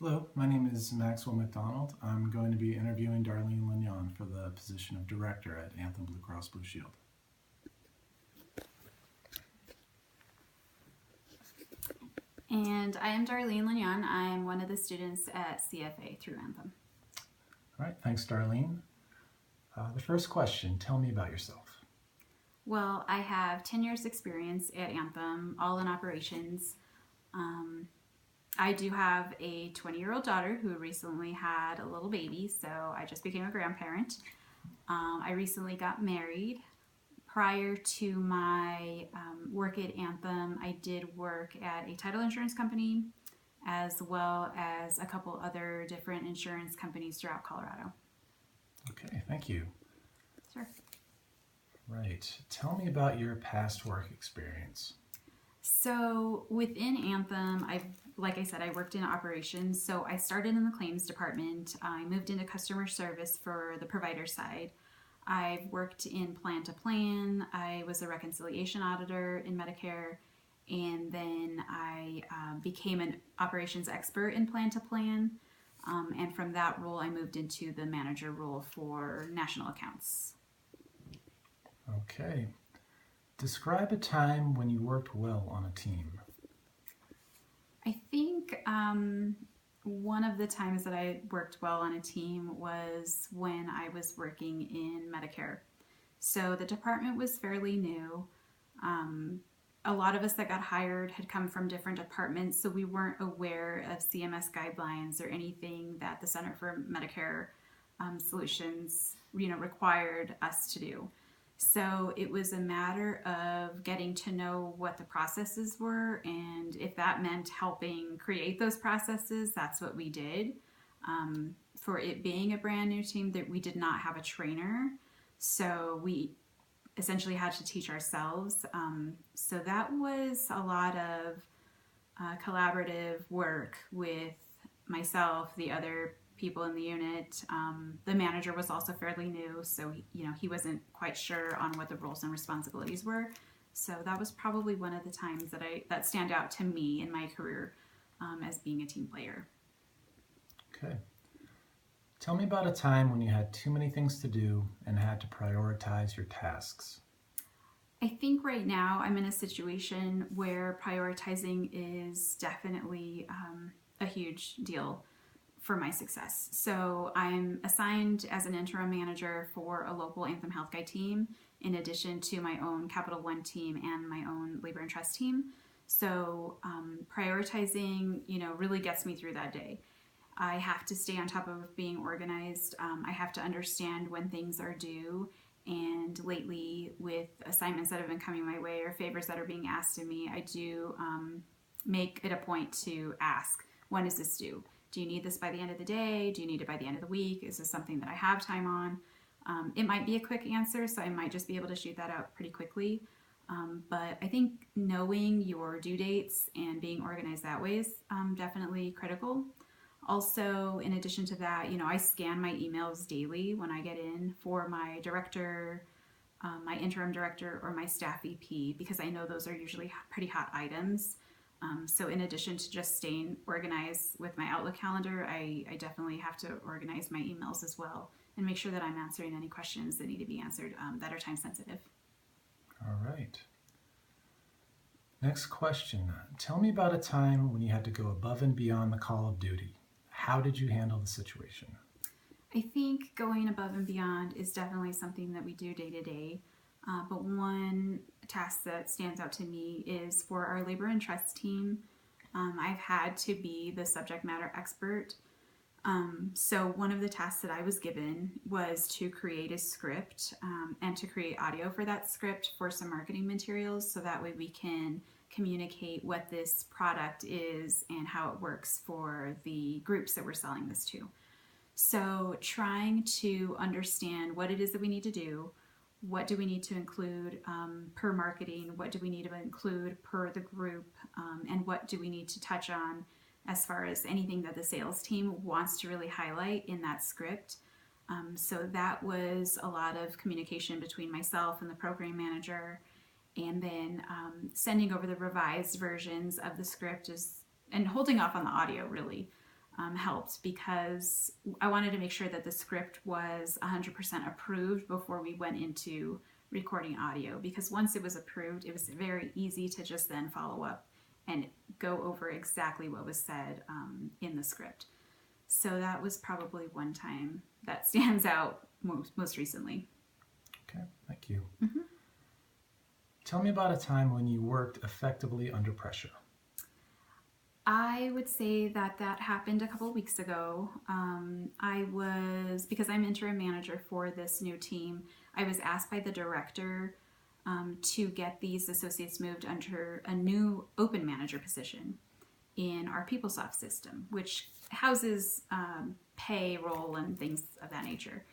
Hello, my name is Maxwell McDonald. I'm going to be interviewing Darlene Lignon for the position of Director at Anthem Blue Cross Blue Shield. And I am Darlene Lignon. I'm one of the students at CFA through Anthem. All right, thanks, Darlene. The first question, tell me about yourself. Well, I have 10 years experience at Anthem, all in operations. I do have a 20-year-old daughter who recently had a little baby, so I just became a grandparent. I recently got married. Prior to my work at Anthem, I did work at a title insurance company as well as a couple other different insurance companies throughout Colorado. Okay, thank you. Sure. Right, tell me about your past work experience. So within Anthem, like I said, I worked in operations. So I started in the claims department. I moved into customer service for the provider side. I've worked in plan to plan. I was a reconciliation auditor in Medicare. And then I became an operations expert in plan to plan. And from that role, I moved into the manager role for national accounts. Okay, describe a time when you worked well on a team. I think one of the times that I worked well on a team was when I was working in Medicare. So the department was fairly new. A lot of us that got hired had come from different departments, so we weren't aware of CMS guidelines or anything that the Center for Medicare Solutions, required us to do. So it was a matter of getting to know what the processes were, and if that meant helping create those processes, that's what we did. For it being a brand new team, that we did not have a trainer, so we essentially had to teach ourselves. So that was a lot of collaborative work with myself, the other people in the unit. The manager was also fairly new, so he wasn't quite sure on what the roles and responsibilities were. So that was probably one of the times that stand out to me in my career as being a team player. Okay. Tell me about a time when you had too many things to do and had to prioritize your tasks. I think right now I'm in a situation where prioritizing is definitely a huge deal for my success. So I'm assigned as an interim manager for a local Anthem Health Guide team, in addition to my own Capital One team and my own labor and trust team. So prioritizing, really gets me through that day. I have to stay on top of being organized. I have to understand when things are due. And lately, with assignments that have been coming my way or favors that are being asked of me, I do make it a point to ask, when is this due? Do you need this by the end of the day? Do you need it by the end of the week? Is this something that I have time on? It might be a quick answer, so I might just be able to shoot that out pretty quickly. But I think knowing your due dates and being organized that way is definitely critical. Also, in addition to that, I scan my emails daily when I get in for my director, my interim director, or my staff VP, because I know those are usually pretty hot items. So in addition to just staying organized with my Outlook calendar, I definitely have to organize my emails as well and make sure that I'm answering any questions that need to be answered that are time sensitive. All right. Next question. Tell me about a time when you had to go above and beyond the call of duty. How did you handle the situation? I think going above and beyond is definitely something that we do day to day. But one task that stands out to me is for our labor and trust team. I've had to be the subject matter expert. So one of the tasks that I was given was to create a script and to create audio for that script for some marketing materials, so that way we can communicate what this product is and how it works for the groups that we're selling this to. So trying to understand what it is that we need to do, what do we need to include per marketing, what do we need to include per the group, and what do we need to touch on as far as anything that the sales team wants to really highlight in that script. So that was a lot of communication between myself and the program manager, and then sending over the revised versions of the script and holding off on the audio really. helped, because I wanted to make sure that the script was 100% approved before we went into recording audio, because once it was approved, it was very easy to just then follow up and go over exactly what was said in the script. So that was probably one time that stands out most recently. Okay, thank you. Mm-hmm. Tell me about a time when you worked effectively under pressure. I would say that happened a couple of weeks ago. Because I'm interim manager for this new team, I was asked by the director to get these associates moved under a new open manager position in our PeopleSoft system, which houses payroll and things of that nature.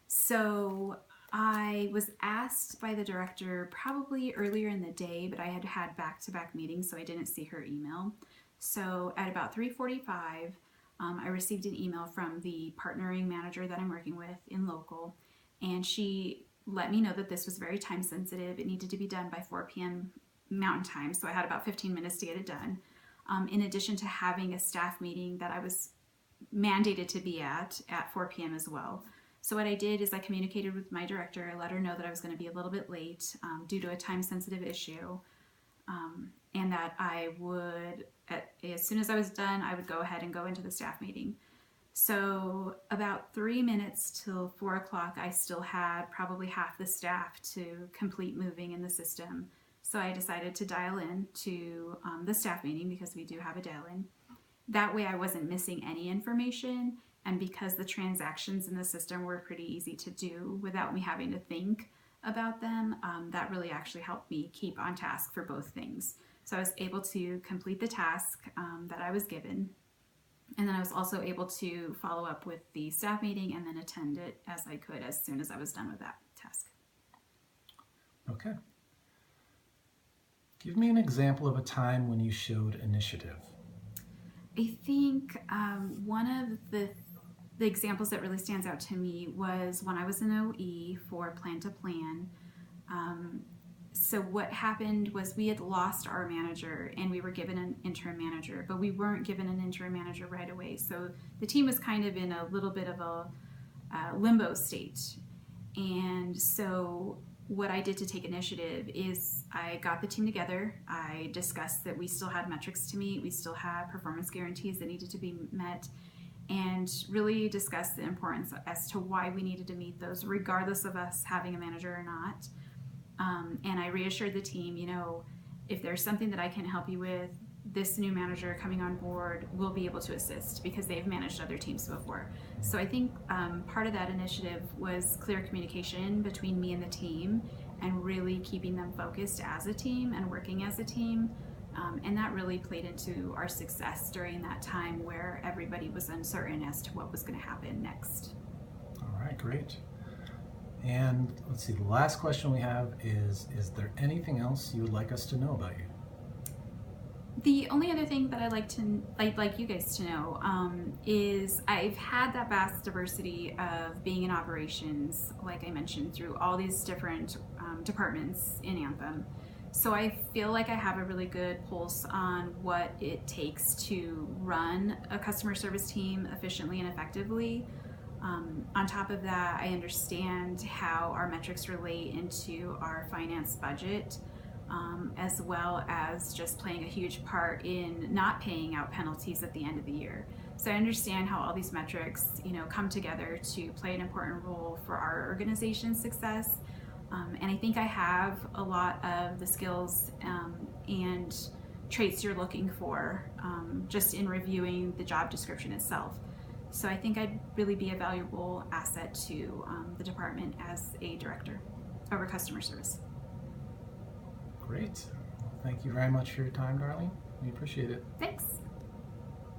So I was asked by the director probably earlier in the day, but I had back-to-back meetings, so I didn't see her email. So at about 3:45, I received an email from the partnering manager that I'm working with in local, and she let me know that this was very time sensitive. It needed to be done by 4 p.m. Mountain Time, so I had about 15 minutes to get it done. In addition to having a staff meeting that I was mandated to be at 4 p.m. as well. So what I did is I communicated with my director. I let her know that I was going to be a little bit late due to a time-sensitive issue, and that I would, as soon as I was done, I would go ahead and go into the staff meeting. So about 3 minutes till 4 o'clock, I still had probably half the staff to complete moving in the system. So I decided to dial in to the staff meeting, because we do have a dial-in. That way I wasn't missing any information, and because the transactions in the system were pretty easy to do without me having to think about them, that really actually helped me keep on task for both things. So I was able to complete the task that I was given, and then I was also able to follow up with the staff meeting and then attend it as I could as soon as I was done with that task. Okay. Give me an example of a time when you showed initiative. I think one of the examples that really stands out to me was when I was an OE for Plan to Plan. So what happened was we had lost our manager and we were given an interim manager, but we weren't given an interim manager right away. So the team was kind of in a little bit of a limbo state. And so what I did to take initiative is I got the team together. I discussed that we still had metrics to meet. We still had performance guarantees that needed to be met, and really discussed the importance as to why we needed to meet those regardless of us having a manager or not. And I reassured the team, if there's something that I can help you with, this new manager coming on board will be able to assist, because they've managed other teams before. So I think part of that initiative was clear communication between me and the team, and really keeping them focused as a team and working as a team. And that really played into our success during that time where everybody was uncertain as to what was going to happen next. All right, great. And let's see, the last question we have is there anything else you would like us to know about you? The only other thing that I'd like you guys to know is I've had that vast diversity of being in operations, like I mentioned, through all these different departments in Anthem. So I feel like I have a really good pulse on what it takes to run a customer service team efficiently and effectively. On top of that, I understand how our metrics relate into our finance budget, as well as just playing a huge part in not paying out penalties at the end of the year. So I understand how all these metrics, come together to play an important role for our organization's success. And I think I have a lot of the skills and traits you're looking for just in reviewing the job description itself. So I think I'd really be a valuable asset to the department as a director over customer service. Great. Thank you very much for your time, Darlene. We appreciate it. Thanks.